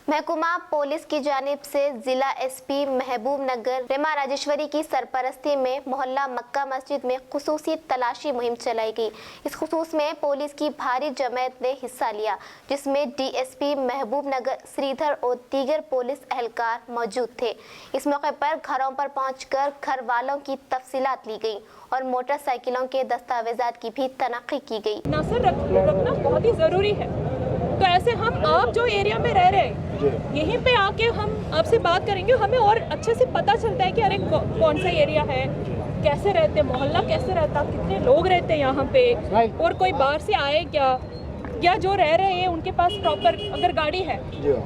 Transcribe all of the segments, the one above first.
महकुमा पुलिस की जानिब से जिला एसपी महबूब नगर रीमा राजेश्वरी की सरपरस्ती में मोहल्ला मक्का मस्जिद में खुसूसी तलाशी मुहिम चलाई गई। इस खुसूस में पुलिस की भारी जमात ने हिस्सा लिया, जिसमें डीएसपी महबूब नगर श्रीधर और दीगर पुलिस एहलकार मौजूद थे। इस मौके पर घरों पर पहुंचकर घर वालों की तफसीलात ली गई और मोटरसाइकिलों के दस्तावेजात की भी तनक़ी की गई। नजर रखना बहुत ही ज़रूरी है। तो ऐसे हम आप जो एरिया में रह रहे हैं, यहीं पे आके हम आपसे बात करेंगे, हमें और अच्छे से पता चलता है कि अरे कौन सा एरिया है, कैसे रहते, मोहल्ला कैसे रहता, कितने लोग रहते हैं यहाँ पे, और कोई बाहर से आए क्या, या जो रह रहे हैं उनके पास प्रॉपर अगर गाड़ी है,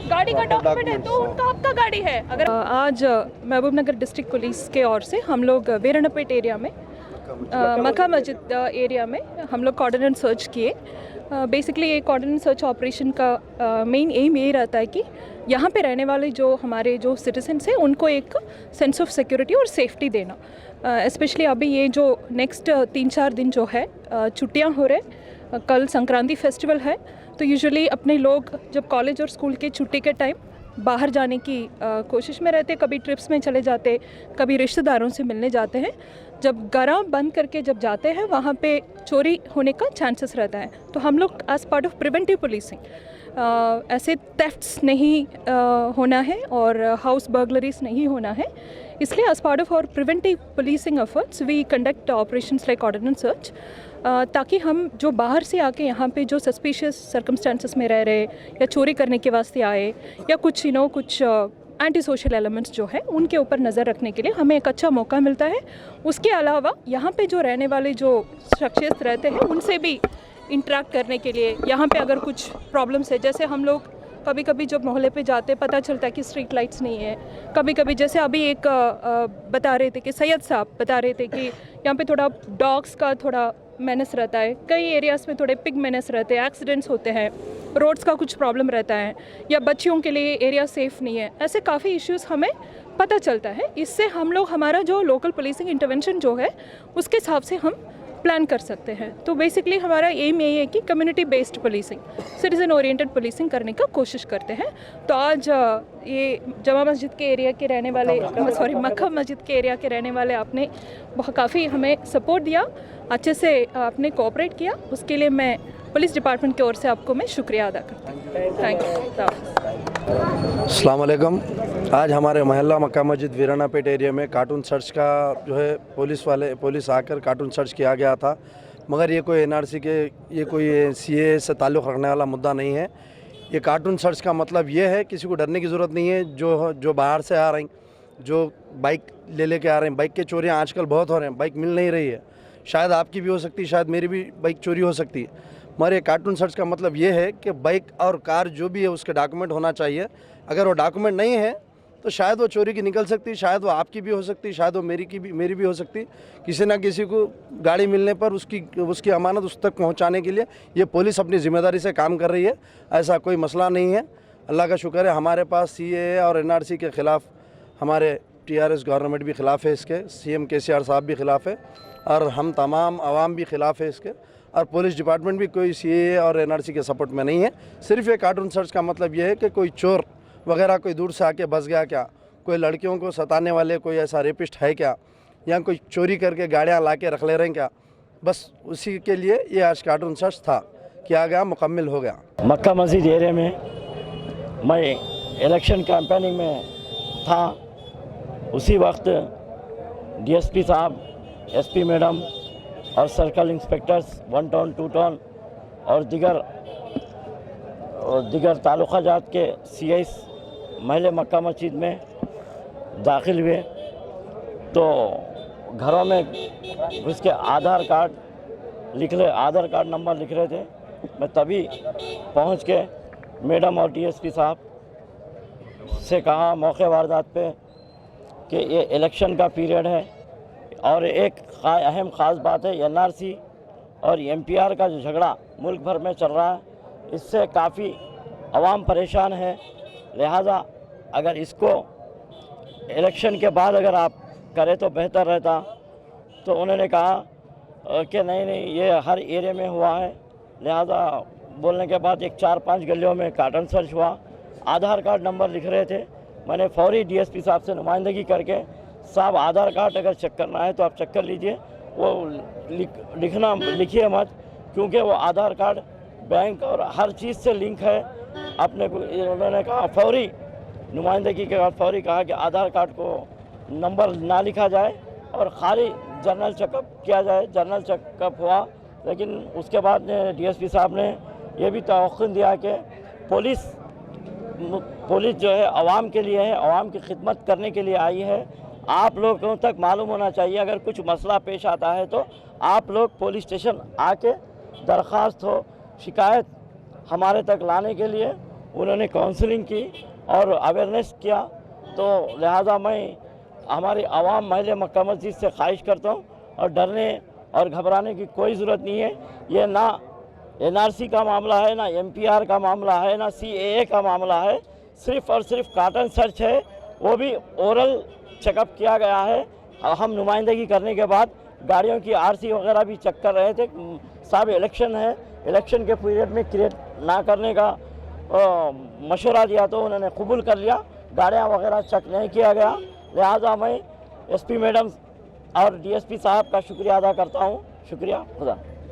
गाड़ी का डॉक्यूमेंट है तो उनका आपका गाड़ी है। अगर आज महबूब नगर डिस्ट्रिक्ट पुलिस के ओर से हम लोग वीरानापेट एरिया में मक्का मस्जिद एरिया में हम लोग कॉर्डिनेट सर्च किए। बेसिकली ये कॉर्डिनेट सर्च ऑपरेशन का मेन एम यही रहता है कि यहाँ पे रहने वाले जो हमारे जो सिटीजन्स हैं उनको एक सेंस ऑफ सिक्योरिटी और सेफ्टी देना। स्पेशली अभी ये जो नेक्स्ट 3-4 दिन जो है छुट्टियाँ हो रहे, कल संक्रांति फेस्टिवल है, तो यूजुअली अपने लोग जब कॉलेज और स्कूल के छुट्टी के टाइम बाहर जाने की कोशिश में रहते, कभी ट्रिप्स में चले जाते, कभी रिश्तेदारों से मिलने जाते हैं। जब गरा बंद करके जब जाते हैं वहाँ पे चोरी होने का चांसेस रहता है। तो हम लोग as part of preventive policing ऐसे थेफ्ट्स नहीं होना है और हाउस बर्गलरीज नहीं होना है, इसलिए as part of our preventive policing efforts we conduct operations like ordinance search, ताकि हम जो बाहर से आके यहाँ पे जो सस्पिशियस सर्कमस्टांसेस में रह रहे या चोरी करने के वास्ते आए या कुछ कुछ एंटी सोशल एलिमेंट्स जो है उनके ऊपर नज़र रखने के लिए हमें एक अच्छा मौका मिलता है। उसके अलावा यहाँ पे जो रहने वाले जो शख्सियत रहते हैं उनसे भी इंटरेक्ट करने के लिए, यहाँ पे अगर कुछ प्रॉब्लम्स है, जैसे हम लोग कभी कभी जब मोहल्ले पे जाते पता चलता है कि स्ट्रीट लाइट्स नहीं है, कभी कभी जैसे अभी एक बता रहे थे कि सैयद साहब बता रहे थे कि यहाँ पे थोड़ा डॉग्स का थोड़ा मेनेस रहता है, कई एरियाज़ में थोड़े पिग मेनेस रहते हैं, एक्सीडेंट्स होते हैं, रोड्स का कुछ प्रॉब्लम रहता है, या बच्चियों के लिए एरिया सेफ़ नहीं है, ऐसे काफ़ी इश्यूज़ हमें पता चलता है। इससे हम लोग हमारा जो लोकल पुलिसिंग इंटरवेंशन जो है उसके हिसाब से हम प्लान कर सकते हैं। तो बेसिकली हमारा एम यही है कि community based policing, citizen oriented policing करने का कोशिश करते हैं। तो आज ये जमा मस्जिद के एरिया के रहने वाले मक्का मस्जिद के एरिया के रहने वाले आपने काफ़ी हमें सपोर्ट दिया, अच्छे से आपने कोऑपरेट किया, उसके लिए मैं पुलिस डिपार्टमेंट की ओर से आपको मैं शुक्रिया अदा करता हूँ। Thank you. अस्सलाम वालेकुम। आज हमारे मोहल्ला मक्का मस्जिद वीरानापेट एरिया में कार्टून सर्च का जो है पुलिस आकर कार्टून सर्च किया गया था, मगर ये कोई एनआरसी के ये कोई सीए से ताल्लुक़ रखने वाला मुद्दा नहीं है। ये कार्टून सर्च का मतलब ये है, किसी को डरने की ज़रूरत नहीं है। जो बाहर से आ रही, जो बाइक लेके आ रहे हैं, बाइक के चोरियाँ आजकल बहुत हो रहे हैं, बाइक मिल नहीं रही है, शायद आपकी भी हो सकती है, शायद मेरी भी बाइक चोरी हो सकती है। मगर ये कार्टून सर्च का मतलब ये है कि बाइक और कार जो भी है उसके डॉक्यूमेंट होना चाहिए। अगर वो डॉक्यूमेंट नहीं है तो शायद वो चोरी की निकल सकती, शायद वो आपकी भी हो सकती, शायद वो मेरी भी हो सकती। किसी ना किसी को गाड़ी मिलने पर उसकी अमानत उस तक पहुंचाने के लिए ये पुलिस अपनी ज़िम्मेदारी से काम कर रही है। ऐसा कोई मसला नहीं है, अल्लाह का शुक्र है। हमारे पास सीएए और एनआरसी के ख़िलाफ़ हमारे टीआरएस गवर्नमेंट भी ख़िलाफ़ है इसके, सीएम केसीआर साहब भी ख़िलाफ़ है और हम तमाम आवाम भी ख़िलाफ़ है इसके, और पुलिस डिपार्टमेंट भी कोई सीएए और एनआरसी के सपोर्ट में नहीं है। सिर्फ ये कार्टून सर्च का मतलब ये है कि कोई चोर वगैरह कोई दूर से आके बस गया क्या, कोई लड़कियों को सताने वाले कोई ऐसा रेपिस्ट है क्या, या कोई चोरी करके गाड़ियाँ ला के रख ले रहे हैं क्या, बस उसी के लिए ये आज कार्टून सर्च था, किया गया, मुकम्मल हो गया। मक्का मस्जिद एरिया में मैं इलेक्शन कैंपेनिंग में था, उसी वक्त डीएसपी साहब, एसपी मैडम और सर्कल इंस्पेक्टर्स 1 टाउन 2 टाउन और दिगर तालुका जात के सीआईस महल मक्का मस्जिद में दाखिल हुए। तो घरों में घुस के आधार कार्ड नंबर लिख रहे थे। मैं तभी पहुंच के मैडम और डीएसपी साहब से कहा मौके वारदात पे कि ये इलेक्शन का पीरियड है और एक अहम ख़ास बात है, एनआरसी और एमपीआर का जो झगड़ा मुल्क भर में चल रहा है, इससे काफ़ी अवाम परेशान है, लिहाजा अगर इसको इलेक्शन के बाद अगर आप करें तो बेहतर रहता। तो उन्होंने कहा कि नहीं ये हर एरिया में हुआ है, लिहाजा बोलने के बाद एक 4-5 गलियों में कार्टन सर्च हुआ। आधार कार्ड नंबर लिख रहे थे। मैंने फौरी डीएसपी साहब से नुमाइंदगी करके, साहब आधार कार्ड अगर चेक करना है तो आप चेक कर लीजिए, वो लिखिए मत, क्योंकि वो आधार कार्ड बैंक और हर चीज़ से लिंक है। अपने को उन्होंने कहा, फौरी नुमाइंदगी के बाद फौरी कहा कि आधार कार्ड को नंबर ना लिखा जाए और खाली जनरल चेकअप किया जाए। जनरल चेकअप हुआ, लेकिन उसके बाद डीएसपी साहब ने ये भी तवक्कुन दिया कि पुलिस जो है आवाम के लिए है, आवाम की खिदमत करने के लिए आई है। आप लोगों तक मालूम होना चाहिए, अगर कुछ मसला पेश आता है तो आप लोग पुलिस स्टेशन आके दरख्वास्त हो, शिकायत हमारे तक लाने के लिए उन्होंने काउंसलिंग की और अवेयरनेस किया। तो लिहाजा मैं हमारी आवाम महल मक्का मस्जिद से ख्वाहिश करता हूँ, और डरने और घबराने की कोई ज़रूरत नहीं है। ये ना एनआरसी का मामला है, ना एमपीआर का मामला है, ना सीएए का मामला है, सिर्फ़ और सिर्फ कार्टन सर्च है, वो भी ओरल चेकअप किया गया है। हम नुमाइंदगी करने के बाद गाड़ियों की आरसी वगैरह भी चेक कर रहे थे। साहब इलेक्शन है, इलेक्शन के पीरियड में क्रिएट ना करने का मशवरा दिया तो उन्होंने कबूल कर लिया, गाड़ियाँ वगैरह चेक नहीं किया गया। लिहाजा मैं एसपी मैडम और डीएसपी साहब का शुक्रिया अदा करता हूँ। शुक्रिया, खुदा।